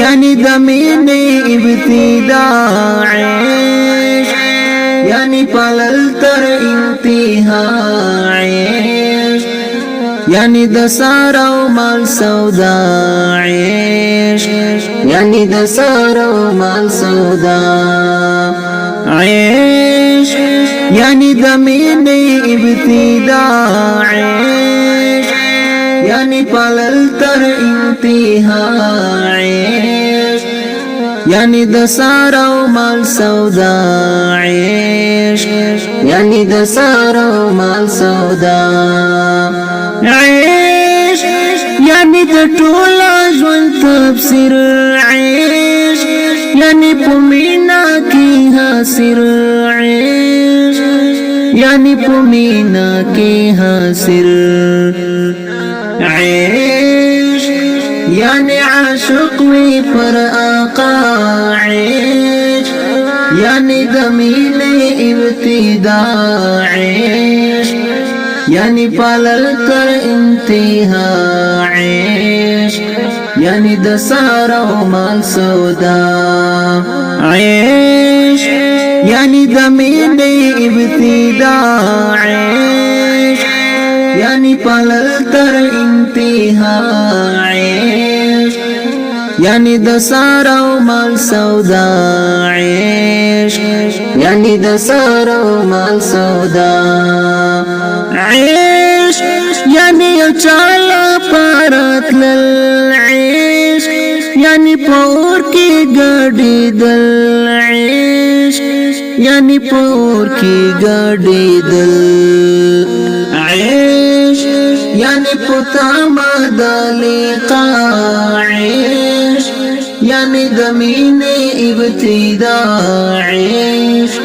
یعنی د مینې ابتداء عشق یعنی پلل تر انتها عشق یعنی د سار او مال سودا عشق یعنی د سار او مال سودا عشق یعنی د مینې ابتداء عشق یعنی پلل تر انتها عشق یعنی د سار او مال سودا عشق یعنی د سار او مال سودا عشق یعنی د ټول ژوند تفسیر عشق یعنی په مینا کې حاصل عشق یعنی په مینا کې حاصل عشق یعنی عاشق وی پر آقا عشق یعنی د مینې ابتداء عشق یعنی پالل تر انتها عشق یعنی د سار او مال سودا عشق یعنی د مینې ابتداء عشق یعنی پالل تر انتها عشق یعنی د سار او مال سودا عشق یعنی د سار او مال سودا عشق یعنی چالا پارت لل عشق یعنی پور کی گاڑی دل عشق یعنی پور کی گاڑی دل عشق یعنی پتا مدلقا عشق یعنی دمین ابتداء عشق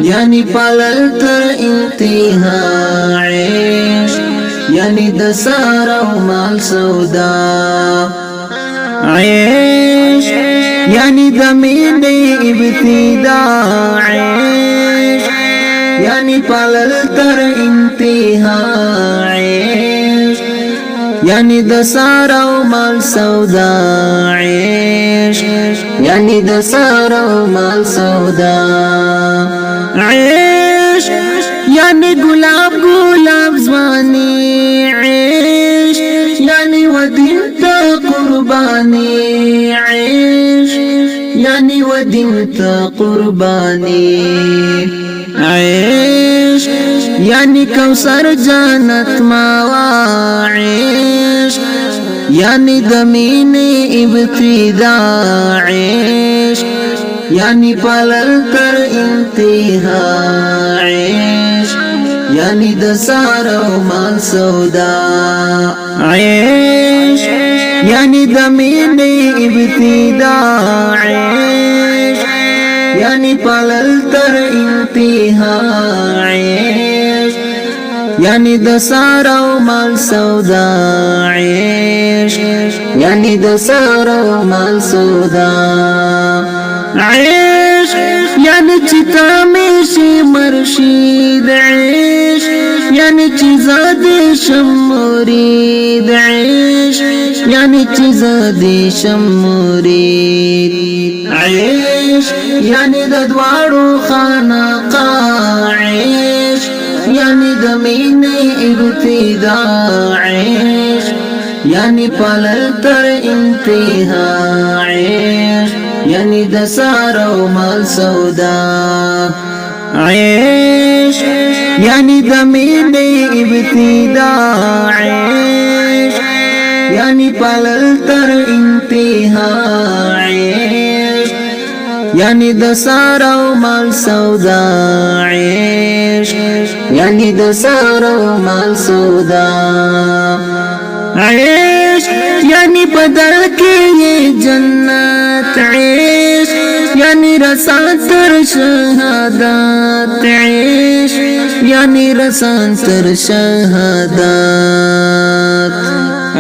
یعنی پالل تر انتها عشق یعنی د سار او مال سودا عشق یعنی دمین ابتداء عشق یعنی پالل تر انتها عشق یعنی د سار او مال سودا عشق یعنی د سار او مال سودا عشق یعنی گلاب گلاب زوانی عشق یعنی ودین تا قربانی عشق یعنی ودین تا قربانی عشق یعنی کوثر جنت ماوا عشق یعنی دمین ابتداء عشق یعنی پالل تر انتها عشق یعنی د سار او مال سودا عشق یعنی دمین ابتداء عشق یعنی پالل تر انتها عشق یعنی د سار او مال سودا عشق یعنی د سار او مال سودا عشق یعنی چتا میشی مرشید عشق یعنی چیزا دیشم مرید عشق یعنی چیزا دیشم مرید عشق یعنی د دوارو خانقا عشق یعنی د مینې ابتداء عشق یعنی پالل تر انتها عشق یعنی د سار او مال سودا عشق یعنی د مینې ابتداء عشق یعنی پالل تر انتها عشق یعنی د سار او مال سودا عشق یعنی د سار او مال سودا عشق یعنی بدل کې جنت عشق یعنی رسان تر شهادت عشق یعنی رسان تر شهادت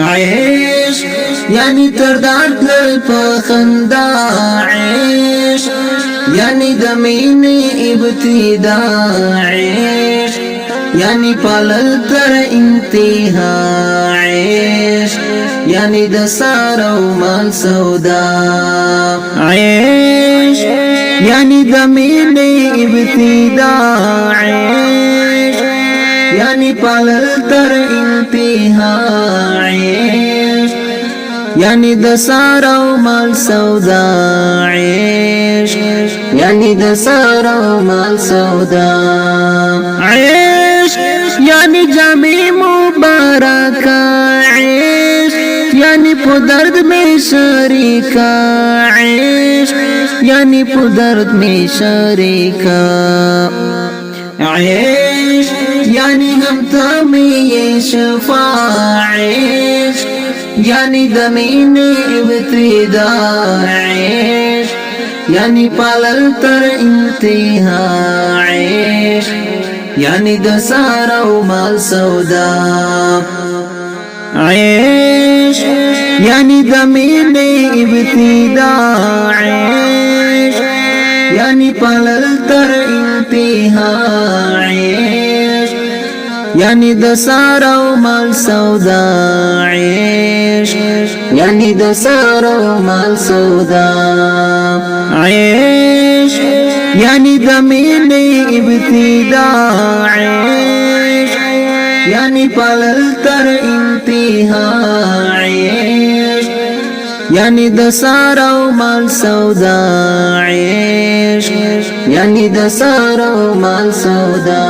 عشق یعنی تر درد په خندا عشق یعنی د مینې ابتداء عشق यानी पालल तर इंतहा ऐश यानी दसारो माल सौदा ऐश यानी ज़मीन इब्तिदा ऐश यानी पालल तर इंतहा ऐश यानी दसारो माल सौदा ऐश यानी दसारो माल सौदा ऐश यानी जमी मुबारक ऐश यानी पुदर्द में शरीका ऐश यानी पुदर्द में शरीका ऐश यानी हम में ये शफा ऐश यानी ज़मीन इब्तिदा ऐश यानी पालल तर इंतहा ऐश यानी दसारो माल सौदा ऐश यानी ज़मीन इब्तिदा ऐश यानी पालल तर इंतहा ऐश यानी दसारो माल सौदा ऐश यानी दसारो माल सौदा ऐश यानी ज़मीन इब्तिदा ऐश यानी पालल तर इंतहा ऐश यानी दसारो माल सौदा ऐश यानी दसारो माल सौदा।